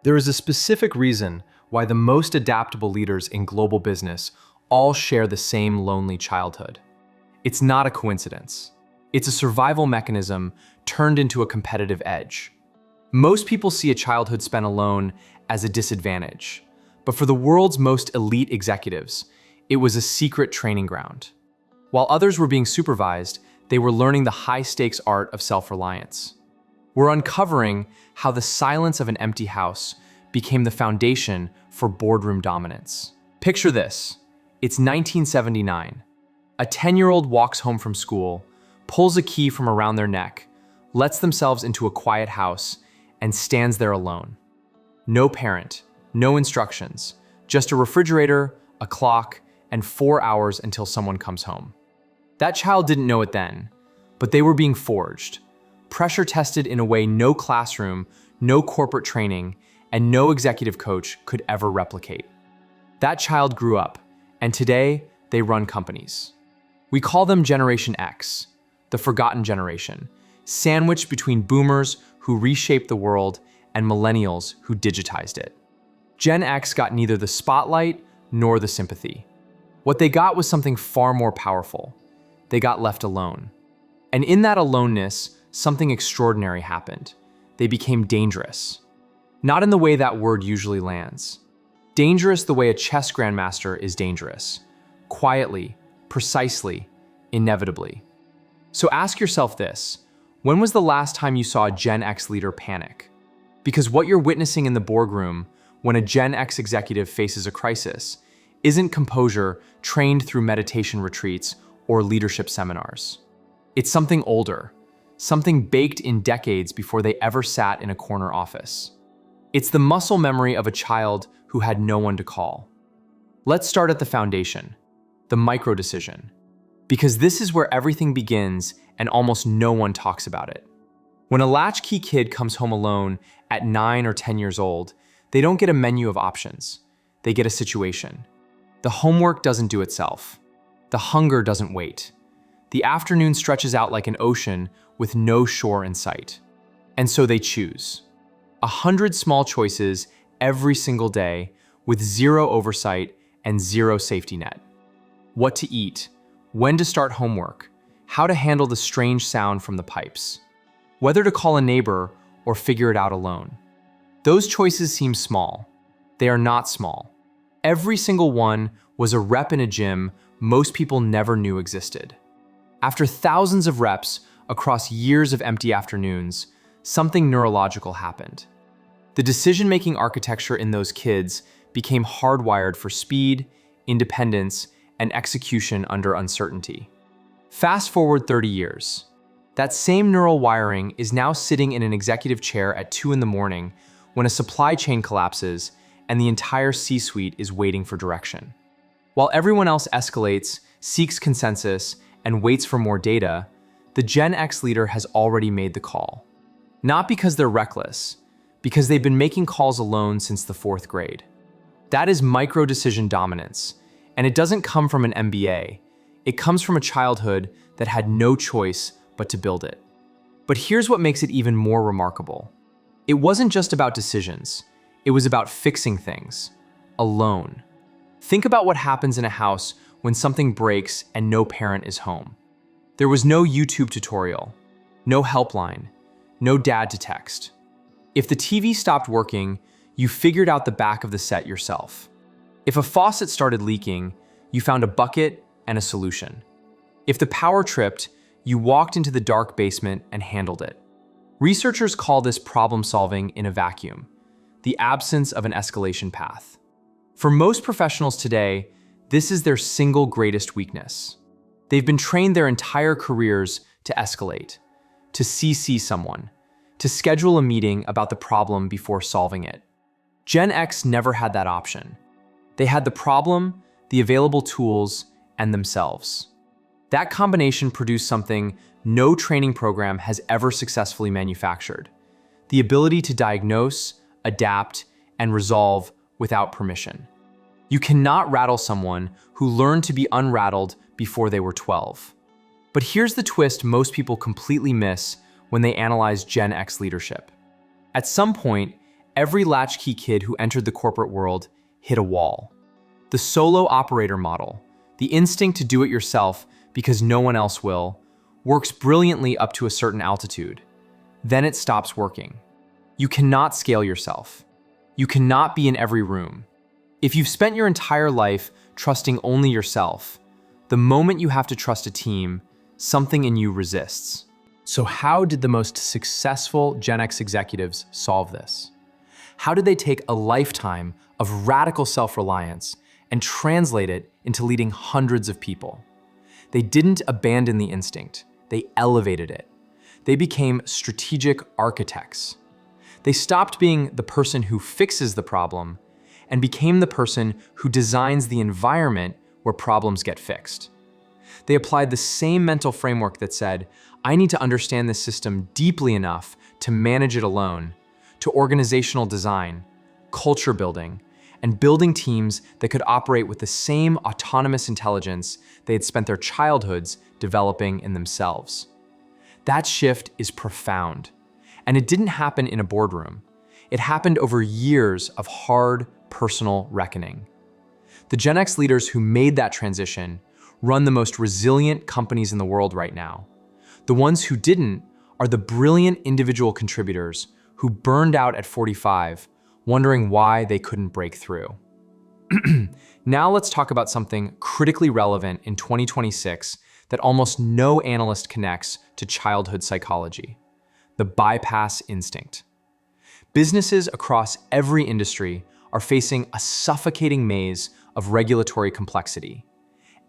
There is a specific reason why the most adaptable leaders in global business all share the same lonely childhood. It's not a coincidence. It's a survival mechanism turned into a competitive edge. Most people see a childhood spent alone as a disadvantage, but for the world's most elite executives, it was a secret training ground. While others were being supervised, they were learning the high-stakes art of self-reliance. We're uncovering how the silence of an empty house became the foundation for boardroom dominance. Picture this. It's 1979. A 10-year-old walks home from school, pulls a key from around their neck, lets themselves into a quiet house, and stands there alone. No parent, no instructions, just a refrigerator, a clock, and 4 hours until someone comes home. That child didn't know it then, but they were being forged, pressure tested in a way no classroom, no corporate training, and no executive coach could ever replicate. That child grew up, and today they run companies. We call them Generation X, the forgotten generation, sandwiched between boomers who reshaped the world and millennials who digitized it. Gen X got neither the spotlight nor the sympathy. What they got was something far more powerful. They got left alone. And in that aloneness, something extraordinary happened. They became dangerous. Not in the way that word usually lands. Dangerous the way a chess grandmaster is dangerous. Quietly, precisely, inevitably. So ask yourself this: when was the last time you saw a Gen X leader panic? Because what you're witnessing in the boardroom when a Gen X executive faces a crisis isn't composure trained through meditation retreats or leadership seminars. It's something older, something baked in decades before they ever sat in a corner office. It's the muscle memory of a child who had no one to call. Let's start at the foundation, the micro decision, because this is where everything begins and almost no one talks about it. When a latchkey kid comes home alone at 9 or 10 years old, they don't get a menu of options. They get a situation. The homework doesn't do itself. The hunger doesn't wait. The afternoon stretches out like an ocean with no shore in sight. And so they choose. 100 small choices every single day with zero oversight and zero safety net. What to eat, when to start homework, how to handle the strange sound from the pipes, whether to call a neighbor or figure it out alone. Those choices seem small. They are not small. Every single one was a rep in a gym most people never knew existed. After thousands of reps across years of empty afternoons, something neurological happened. The decision-making architecture in those kids became hardwired for speed, independence, and execution under uncertainty. Fast forward 30 years. That same neural wiring is now sitting in an executive chair at 2 in the morning when a supply chain collapses and the entire C-suite is waiting for direction. While everyone else escalates, seeks consensus, and waits for more data, the Gen X leader has already made the call. Not because they're reckless, because they've been making calls alone since the 4th grade. That is micro-decision dominance, and it doesn't come from an MBA. It comes from a childhood that had no choice but to build it. But here's what makes it even more remarkable. It wasn't just about decisions. It was about fixing things, alone. Think about what happens in a house when something breaks and no parent is home. There was no YouTube tutorial, no helpline, no dad to text. If the TV stopped working, you figured out the back of the set yourself. If a faucet started leaking, you found a bucket and a solution. If the power tripped, you walked into the dark basement and handled it. Researchers call this problem solving in a vacuum, the absence of an escalation path. For most professionals today, this is their single greatest weakness. They've been trained their entire careers to escalate, to CC someone, to schedule a meeting about the problem before solving it. Gen X never had that option. They had the problem, the available tools, and themselves. That combination produced something no training program has ever successfully manufactured: the ability to diagnose, adapt, and resolve without permission. You cannot rattle someone who learned to be unrattled before they were 12. But here's the twist most people completely miss when they analyze Gen X leadership. At some point, every latchkey kid who entered the corporate world hit a wall. The solo operator model, the instinct to do it yourself because no one else will, works brilliantly up to a certain altitude. Then it stops working. You cannot scale yourself. You cannot be in every room. If you've spent your entire life trusting only yourself, the moment you have to trust a team, something in you resists. So how did the most successful Gen X executives solve this? How did they take a lifetime of radical self-reliance and translate it into leading hundreds of people? They didn't abandon the instinct, they elevated it. They became strategic architects. They stopped being the person who fixes the problem and became the person who designs the environment where problems get fixed. They applied the same mental framework that said, I need to understand this system deeply enough to manage it alone, to organizational design, culture building, and building teams that could operate with the same autonomous intelligence they had spent their childhoods developing in themselves. That shift is profound, and it didn't happen in a boardroom. It happened over years of hard, personal reckoning. The Gen X leaders who made that transition run the most resilient companies in the world right now. The ones who didn't are the brilliant individual contributors who burned out at 45, wondering why they couldn't break through. Now let's talk about something critically relevant in 2026 that almost no analyst connects to childhood psychology: the bypass instinct. Businesses across every industry are facing a suffocating maze of regulatory complexity.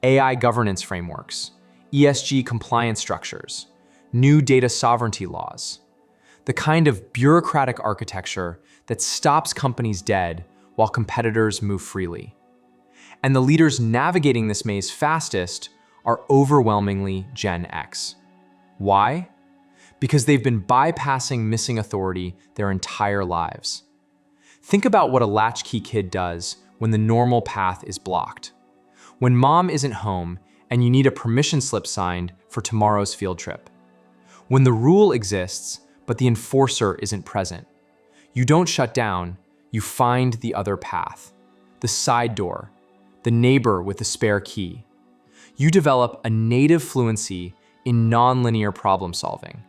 AI governance frameworks, ESG compliance structures, new data sovereignty laws. The kind of bureaucratic architecture that stops companies dead while competitors move freely. And the leaders navigating this maze fastest are overwhelmingly Gen X. Why? Because they've been bypassing missing authority their entire lives. Think about what a latchkey kid does when the normal path is blocked. When mom isn't home and you need a permission slip signed for tomorrow's field trip. When the rule exists, but the enforcer isn't present. You don't shut down, you find the other path. The side door, the neighbor with the spare key. You develop a native fluency in nonlinear problem solving,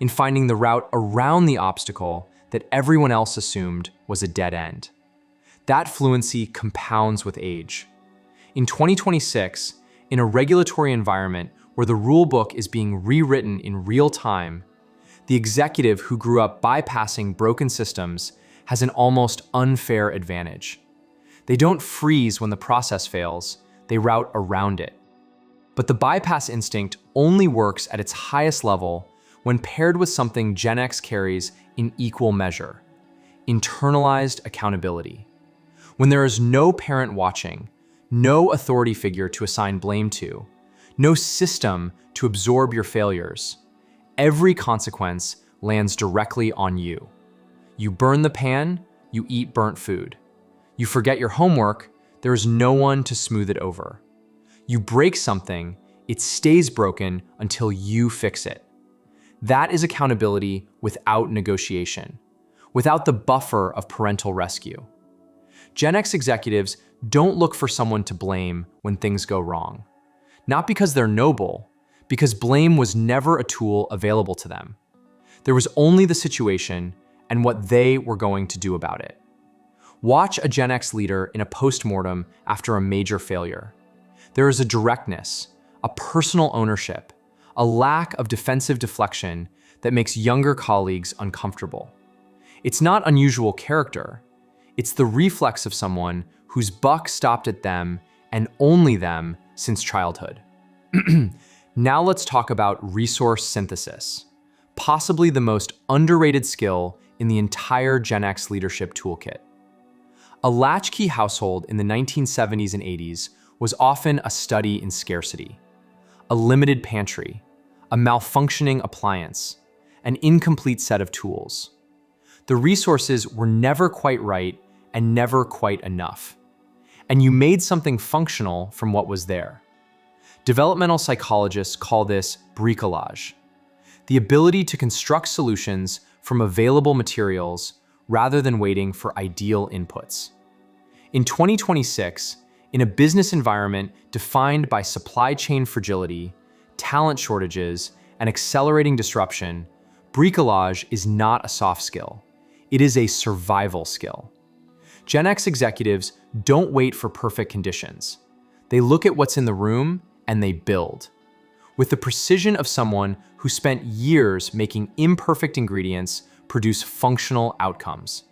in finding the route around the obstacle that everyone else assumed was a dead end. That fluency compounds with age. In 2026, in a regulatory environment where the rule book is being rewritten in real time, the executive who grew up bypassing broken systems has an almost unfair advantage. They don't freeze when the process fails, they route around it. But the bypass instinct only works at its highest level when paired with something Gen X carries in equal measure: internalized accountability. When there is no parent watching, no authority figure to assign blame to, no system to absorb your failures, every consequence lands directly on you. You burn the pan, you eat burnt food. You forget your homework, there is no one to smooth it over. You break something, it stays broken until you fix it. That is accountability without negotiation, without the buffer of parental rescue. Gen X executives don't look for someone to blame when things go wrong. Not because they're noble, because blame was never a tool available to them. There was only the situation and what they were going to do about it. Watch a Gen X leader in a postmortem after a major failure. There is a directness, a personal ownership, a lack of defensive deflection that makes younger colleagues uncomfortable. It's not unusual character. It's the reflex of someone whose buck stopped at them and only them since childhood. Now let's talk about resource synthesis, possibly the most underrated skill in the entire Gen X leadership toolkit. A latchkey household in the 1970s and 80s was often a study in scarcity, a limited pantry, a malfunctioning appliance, an incomplete set of tools. The resources were never quite right and never quite enough. And you made something functional from what was there. Developmental psychologists call this bricolage, the ability to construct solutions from available materials rather than waiting for ideal inputs. In 2026, in a business environment defined by supply chain fragility, talent shortages, and accelerating disruption, bricolage is not a soft skill. It is a survival skill. Gen X executives don't wait for perfect conditions. They look at what's in the room and they build. With the precision of someone who spent years making imperfect ingredients produce functional outcomes.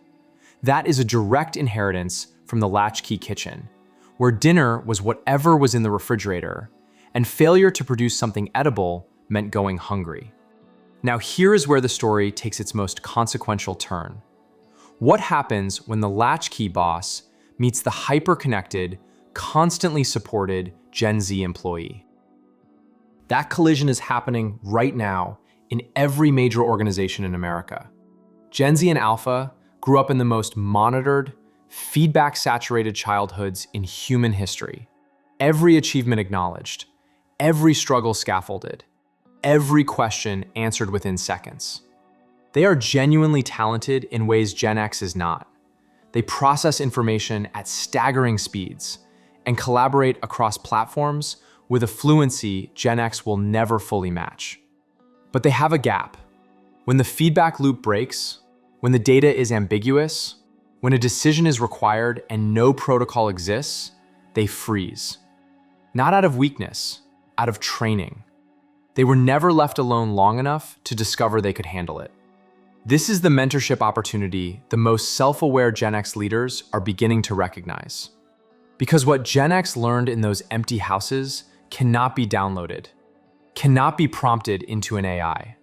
That is a direct inheritance from the Latchkey kitchen, where dinner was whatever was in the refrigerator, and failure to produce something edible meant going hungry. Now here is where the story takes its most consequential turn. What happens when the Latchkey boss meets the hyper-connected, constantly supported Gen Z employee? That collision is happening right now in every major organization in America. Gen Z and Alpha grew up in the most monitored, feedback-saturated childhoods in human history. Every achievement acknowledged, every struggle scaffolded, every question answered within seconds. They are genuinely talented in ways Gen X is not. They process information at staggering speeds and collaborate across platforms with a fluency Gen X will never fully match. But they have a gap. When the feedback loop breaks, when the data is ambiguous, when a decision is required and no protocol exists, they freeze. Not out of weakness, out of training. They were never left alone long enough to discover they could handle it. This is the mentorship opportunity the most self-aware Gen X leaders are beginning to recognize. Because what Gen X learned in those empty houses cannot be downloaded, cannot be prompted into an AI.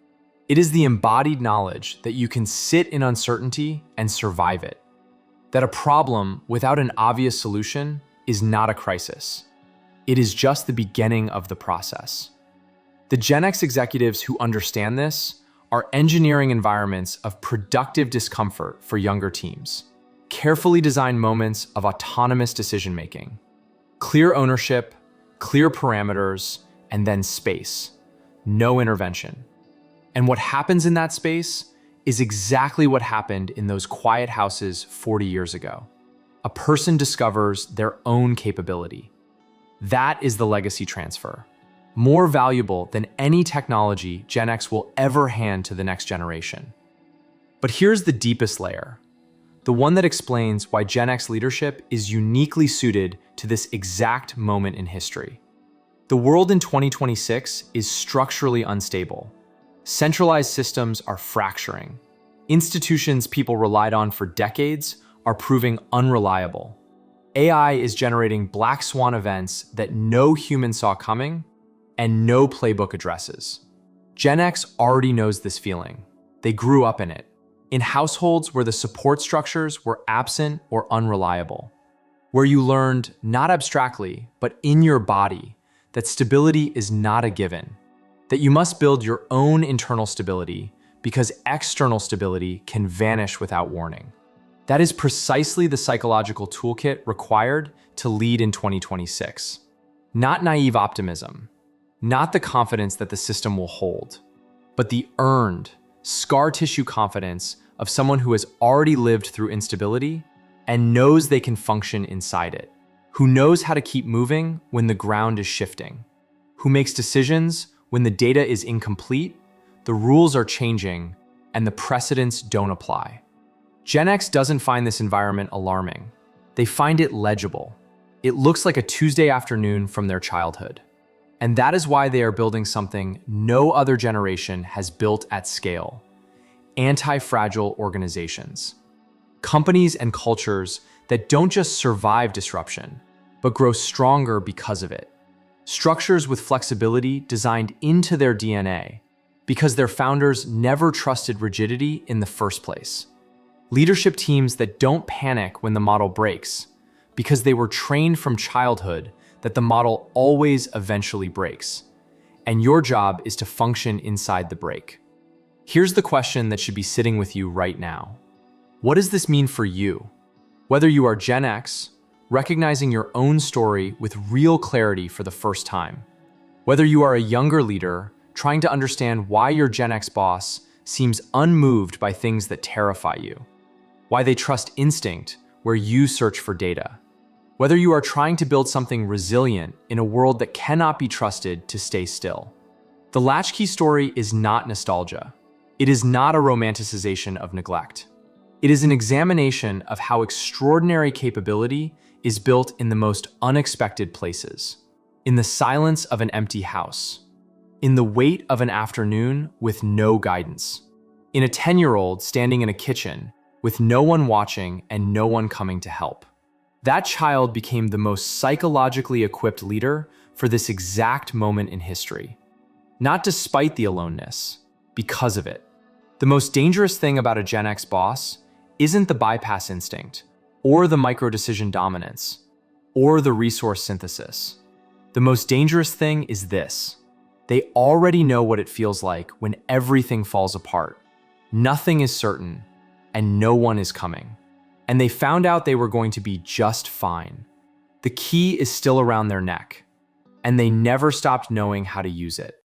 It is the embodied knowledge that you can sit in uncertainty and survive it. That a problem without an obvious solution is not a crisis. It is just the beginning of the process. The Gen X executives who understand this are engineering environments of productive discomfort for younger teams. Carefully designed moments of autonomous decision-making. Clear ownership, clear parameters, and then space. No intervention. And what happens in that space is exactly what happened in those quiet houses 40 years ago. A person discovers their own capability. That is the legacy transfer. More valuable than any technology Gen X will ever hand to the next generation. But here's the deepest layer, the one that explains why Gen X leadership is uniquely suited to this exact moment in history. The world in 2026 is structurally unstable. Centralized systems are fracturing. Institutions people relied on for decades are proving unreliable. AI is generating black swan events that no human saw coming and no playbook addresses. Gen X already knows this feeling. They grew up in it, in households where the support structures were absent or unreliable, where you learned, not abstractly, but in your body, that stability is not a given, that you must build your own internal stability because external stability can vanish without warning. That is precisely the psychological toolkit required to lead in 2026. Not naive optimism, not the confidence that the system will hold, but the earned, scar tissue confidence of someone who has already lived through instability and knows they can function inside it, who knows how to keep moving when the ground is shifting, who makes decisions when the data is incomplete, the rules are changing, and the precedents don't apply. Gen X doesn't find this environment alarming. They find it legible. It looks like a Tuesday afternoon from their childhood. And that is why they are building something no other generation has built at scale: anti-fragile organizations. Companies and cultures that don't just survive disruption, but grow stronger because of it. Structures with flexibility designed into their DNA because their founders never trusted rigidity in the first place. Leadership teams that don't panic when the model breaks because they were trained from childhood that the model always eventually breaks. And your job is to function inside the break. Here's the question that should be sitting with you right now. What does this mean for you? Whether you are Gen X, recognizing your own story with real clarity for the first time. Whether you are a younger leader, trying to understand why your Gen X boss seems unmoved by things that terrify you. why they trust instinct where you search for data. Whether you are trying to build something resilient in a world that cannot be trusted to stay still. The Latchkey story is not nostalgia. It is not a romanticization of neglect. It is an examination of how extraordinary capability is built in the most unexpected places. In the silence of an empty house. In the wait of an afternoon with no guidance. In a 10-year-old standing in a kitchen with no one watching and no one coming to help. That child became the most psychologically equipped leader for this exact moment in history. Not despite the aloneness, because of it. The most dangerous thing about a Gen X boss isn't the bypass instinct, or the micro-decision dominance, or the resource synthesis. The most dangerous thing is this. They already know what it feels like when everything falls apart. Nothing is certain, and no one is coming. And they found out they were going to be just fine. The key is still around their neck, and they never stopped knowing how to use it.